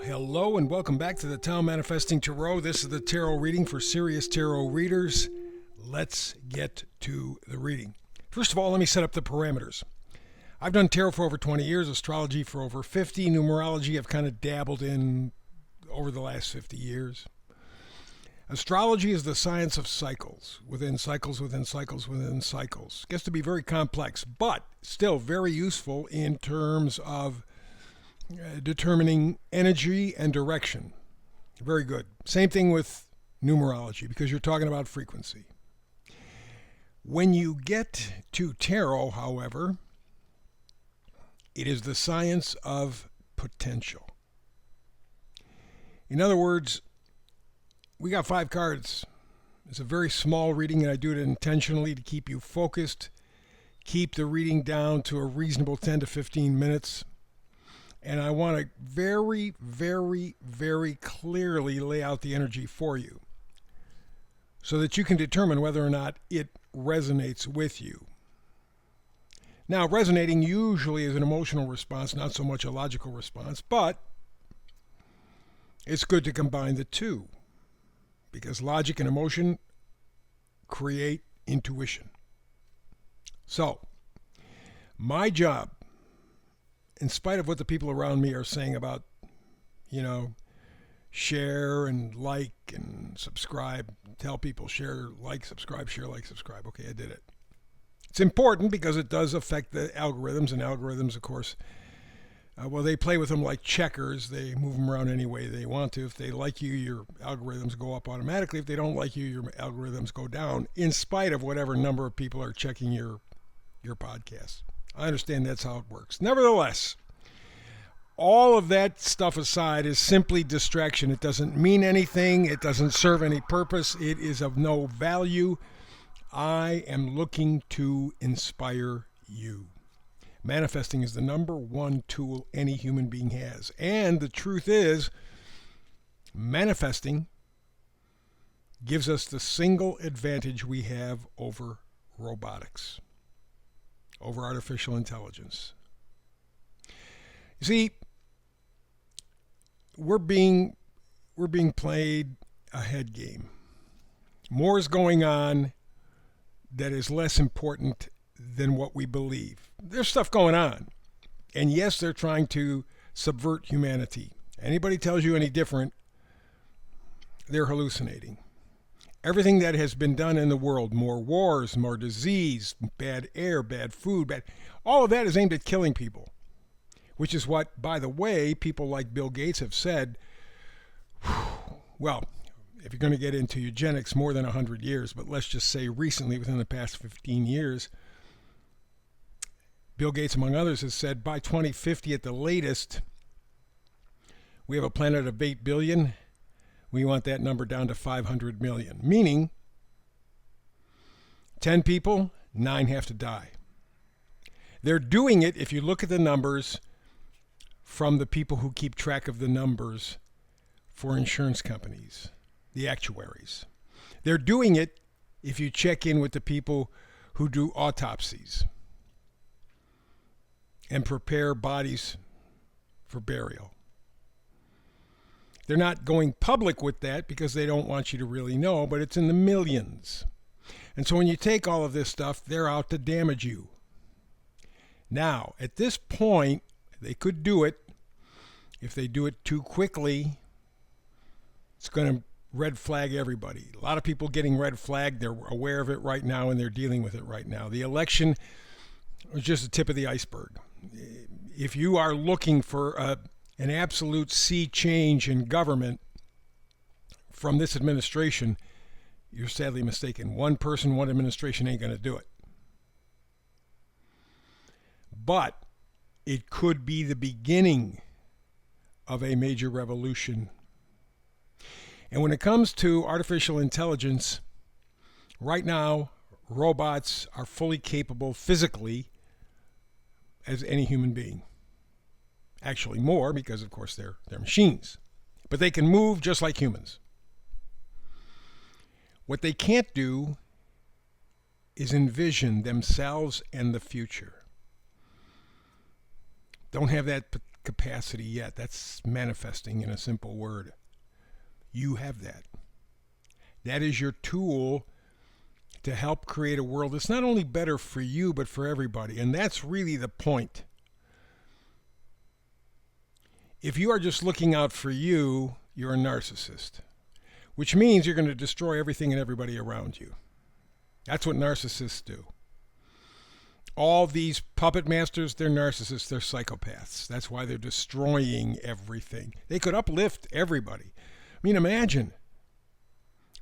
Hello and welcome back to the Town Manifesting Tarot. This is the tarot reading for serious tarot readers. Let's get to the reading. First of all, let me set up the parameters. I've done tarot for over 20 years, astrology for over 50, numerology I've kind of dabbled in over the last 50 years. Astrology is the science of cycles, within cycles, within cycles, within cycles. It gets to be very complex, but still very useful in terms of determining energy and direction. Very good. Same thing with numerology because you're talking about frequency. When you get to tarot, however, it is the science of potential. In other words, we got 5 cards. It's a very small reading, and I do it intentionally to keep you focused, keep the reading down to a reasonable 10 to 15 minutes. And I want to very, very, very clearly lay out the energy for you so that you can determine whether or not it resonates with you. Now, resonating usually is an emotional response, not so much a logical response, but it's good to combine the two because logic and emotion create intuition. So, my job, in spite of what the people around me are saying about, share and like and subscribe, tell people share, like, subscribe, share, like, subscribe. Okay, I did it. It's important because it does affect the algorithms, and algorithms, of course, they play with them like checkers. They move them around any way they want to. If they like you, your algorithms go up automatically. If they don't like you, your algorithms go down, in spite of whatever number of people are checking your podcast. I understand that's how it works. Nevertheless, all of that stuff aside is simply distraction. It doesn't mean anything. It doesn't serve any purpose. It is of no value. I am looking to inspire you. Manifesting is the number one tool any human being has. And the truth is, manifesting gives us the single advantage we have over robotics, over artificial intelligence. You see, we're being played a head game. More is going on that is less important than what we believe. There's stuff going on. And yes, they're trying to subvert humanity. Anybody tells you any different, they're hallucinating. Everything that has been done in the world, more wars, more disease, bad air, bad food, all of that is aimed at killing people. Which is what, by the way, people like Bill Gates have said, well, if you're going to get into eugenics, more than 100 years, but let's just say recently, within the past 15 years, Bill Gates, among others, has said by 2050 at the latest, we have a planet of 8 billion. We want that number down to 500 million, meaning 10 people, 9 have to die. They're doing it, if you look at the numbers, from the people who keep track of the numbers for insurance companies, the actuaries. They're doing it if you check in with the people who do autopsies and prepare bodies for burial. They're not going public with that because they don't want you to really know, but it's in the millions. And so when you take all of this stuff, they're out to damage you. Now, at this point, they could do it. If they do it too quickly, it's going to red flag everybody. A lot of people getting red flagged. They're aware of it right now, and they're dealing with it right now. The election was just the tip of the iceberg. If you are looking for an absolute sea change in government from this administration, you're sadly mistaken. One person, one administration ain't going to do it. But it could be the beginning of a major revolution. And when it comes to artificial intelligence, right now, robots are fully capable physically as any human being. Actually more, because of course they're machines. But they can move just like humans. What they can't do is envision themselves and the future. Don't have that capacity yet. That's manifesting in a simple word. You have that. That is your tool to help create a world that's not only better for you, but for everybody. And that's really the point. If you are just looking out for you, you're a narcissist, which means you're going to destroy everything and everybody around you. That's what narcissists do. All these puppet masters, they're narcissists, they're psychopaths. That's why they're destroying everything. They could uplift everybody. I mean, imagine.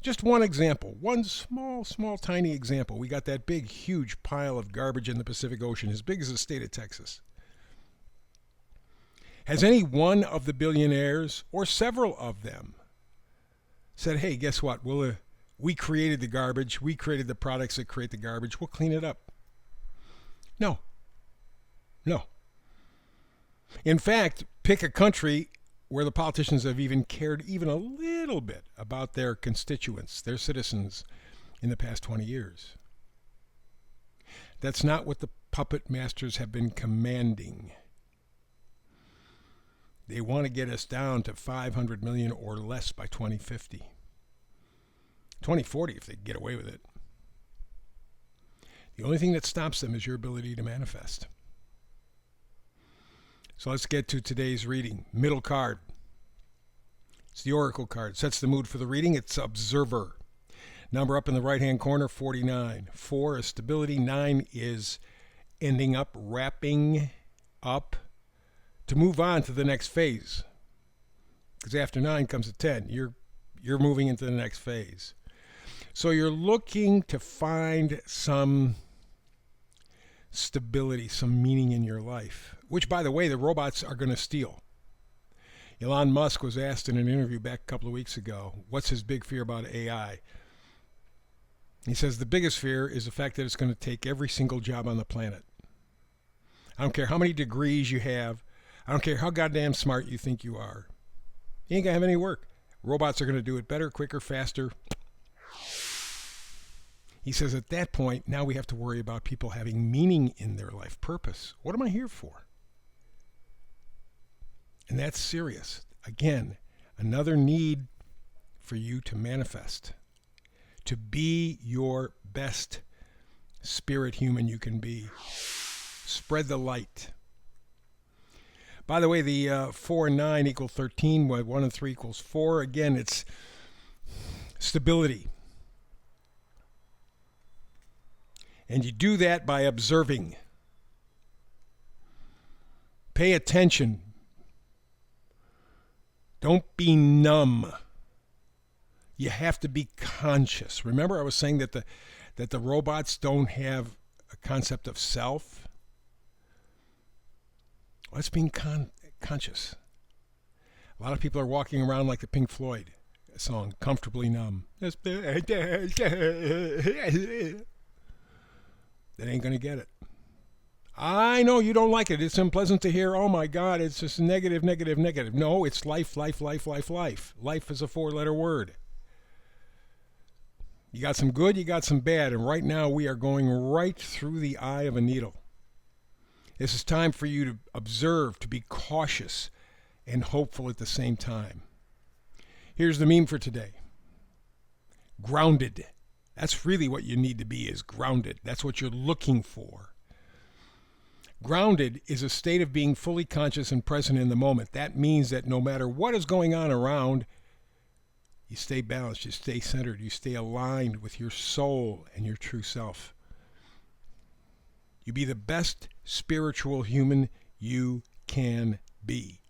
Just one example, one small, tiny example. We got that big, huge pile of garbage in the Pacific Ocean, as big as the state of Texas. Has any one of the billionaires, or several of them, said, hey, guess what? We created the garbage. We created the products that create the garbage. We'll clean it up. No. In fact, pick a country where the politicians have even cared even a little bit about their constituents, their citizens, in the past 20 years. That's not what the puppet masters have been commanding. They want to get us down to 500 million or less by 2050. 2040 if they get away with it. The only thing that stops them is your ability to manifest. So let's get to today's reading. Middle card. It's the Oracle card. Sets the mood for the reading. It's Observer. Number up in the right-hand corner, 49. 4 is stability. 9 is ending up, wrapping up, to move on to the next phase. Because after 9 comes a 10. You're moving into the next phase. So you're looking to find some stability, some meaning in your life, which, by the way, the robots are going to steal. Elon Musk was asked in an interview back a couple of weeks ago, what's his big fear about AI? He says the biggest fear is the fact that it's going to take every single job on the planet. I don't care how many degrees you have. I don't care how goddamn smart you think you are. You ain't going to have any work. Robots are going to do it better, quicker, faster. He says at that point, now we have to worry about people having meaning in their life, purpose. What am I here for? And that's serious. Again, another need for you to manifest, to be your best spirit human you can be. Spread the light. By the way, the 4 and 9 equal 13, 1 and 3 equals 4. Again, it's stability. And you do that by observing. Pay attention. Don't be numb. You have to be conscious. Remember I was saying that the robots don't have a concept of self? Well, that's being conscious. A lot of people are walking around like the Pink Floyd song, Comfortably Numb. That ain't going to get it. I know you don't like it. It's unpleasant to hear, oh my God, it's just negative. No, it's life. Life is a 4-letter word. You got some good, you got some bad, and right now we are going right through the eye of a needle. This is time for you to observe, to be cautious and hopeful at the same time. Here's the meme for today. Grounded. That's really what you need to be, is grounded. That's what you're looking for. Grounded is a state of being fully conscious and present in the moment. That means that no matter what is going on around, you stay balanced, you stay centered, you stay aligned with your soul and your true self. You be the best spiritual human you can be.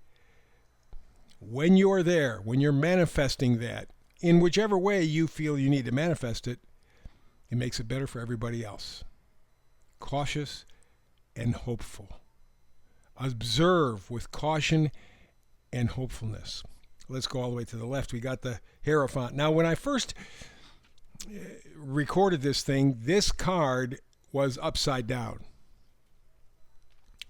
When you're there, when you're manifesting that, in whichever way you feel you need to manifest it, it makes it better for everybody else. Cautious and hopeful. Observe with caution and hopefulness. Let's go all the way to the left. We got the Hierophant. Now, when I first recorded this thing, this card was upside down.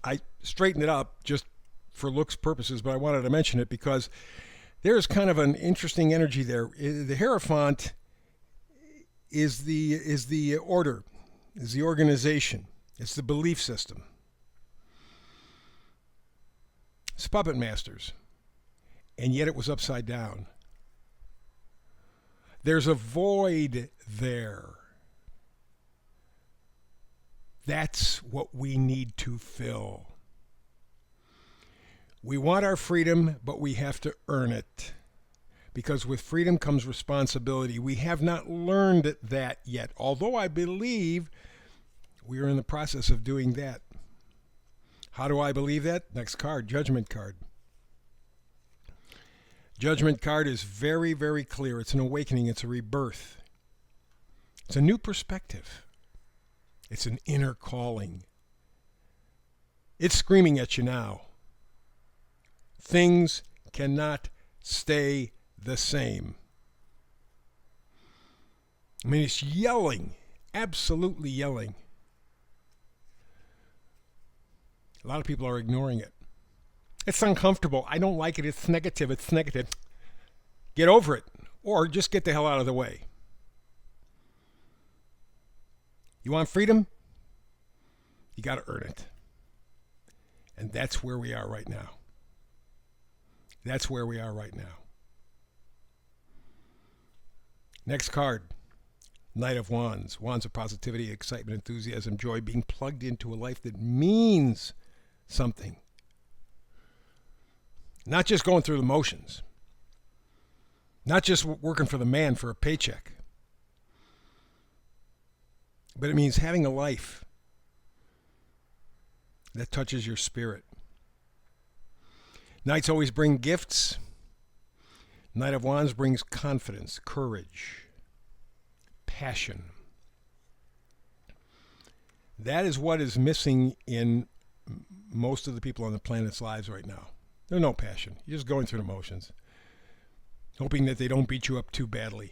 I straightened it up just for looks purposes, but I wanted to mention it because there's kind of an interesting energy there. The Hierophant is the order, is the organization. It's the belief system. It's puppet masters. And yet it was upside down. There's a void there. That's what we need to fill. We want our freedom, but we have to earn it. Because with freedom comes responsibility. We have not learned that yet, although I believe we are in the process of doing that. How do I believe that? Next card, Judgment card. Judgment card is very, very clear. It's an awakening. It's a rebirth. It's a new perspective. It's an inner calling. It's screaming at you now. Things cannot stay the same. I mean, it's yelling, absolutely yelling. A lot of people are ignoring it. It's uncomfortable. I don't like it. It's negative. It's negative. Get over it, or just get the hell out of the way. You want freedom? You got to earn it. And that's where we are right now. That's where we are right now. Next card, Knight of Wands. Wands of positivity, excitement, enthusiasm, joy, being plugged into a life that means something. Not just going through the motions. Not just working for the man for a paycheck. But it means having a life that touches your spirit. Knights always bring gifts. Knight of Wands brings confidence, courage, passion. That is what is missing in most of the people on the planet's lives right now. There's no passion. You're just going through the motions, hoping that they don't beat you up too badly,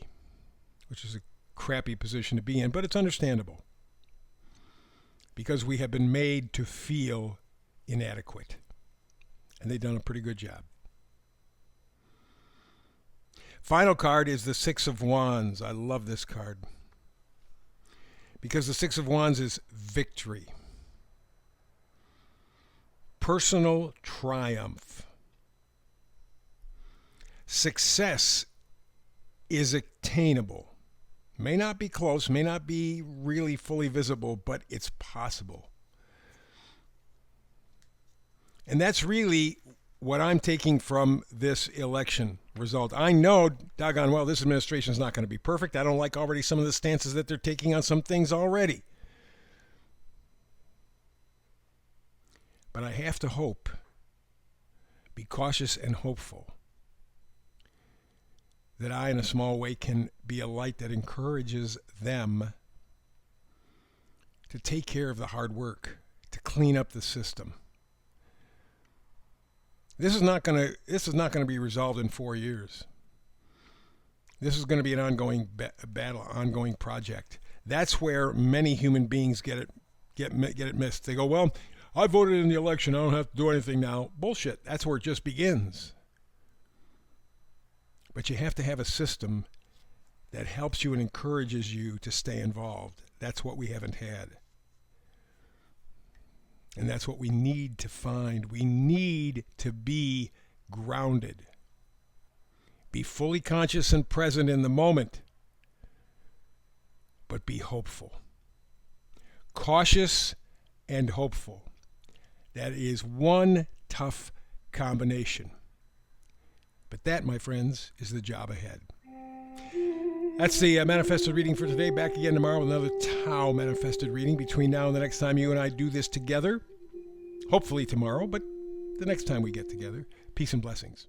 which is a crappy position to be in, but it's understandable because we have been made to feel inadequate, and they've done a pretty good job. Final card is the Six of Wands. I love this card because the Six of Wands is victory, personal triumph. Success is attainable. May not be close, may not be really fully visible, but it's possible. And that's really what I'm taking from this election result. I know, doggone well, this administration is not going to be perfect. I don't like already some of the stances that they're taking on some things already. But I have to hope, be cautious and hopeful, that I, in a small way, can be a light that encourages them to take care of the hard work, to clean up the system. This is not going to be resolved in 4 years. This is going to be an ongoing battle, ongoing project. That's where many human beings get it missed. They go, well, I voted in the election. I don't have to do anything now. Bullshit. That's where it just begins. But you have to have a system that helps you and encourages you to stay involved. That's what we haven't had. And that's what we need to find. We need to be grounded. Be fully conscious and present in the moment. But be hopeful. Cautious and hopeful. That is one tough combination. But that, my friends, is the job ahead. That's the manifested reading for today. Back again tomorrow with another Tao manifested reading. Between now and the next time you and I do this together, hopefully tomorrow, but the next time we get together, peace and blessings.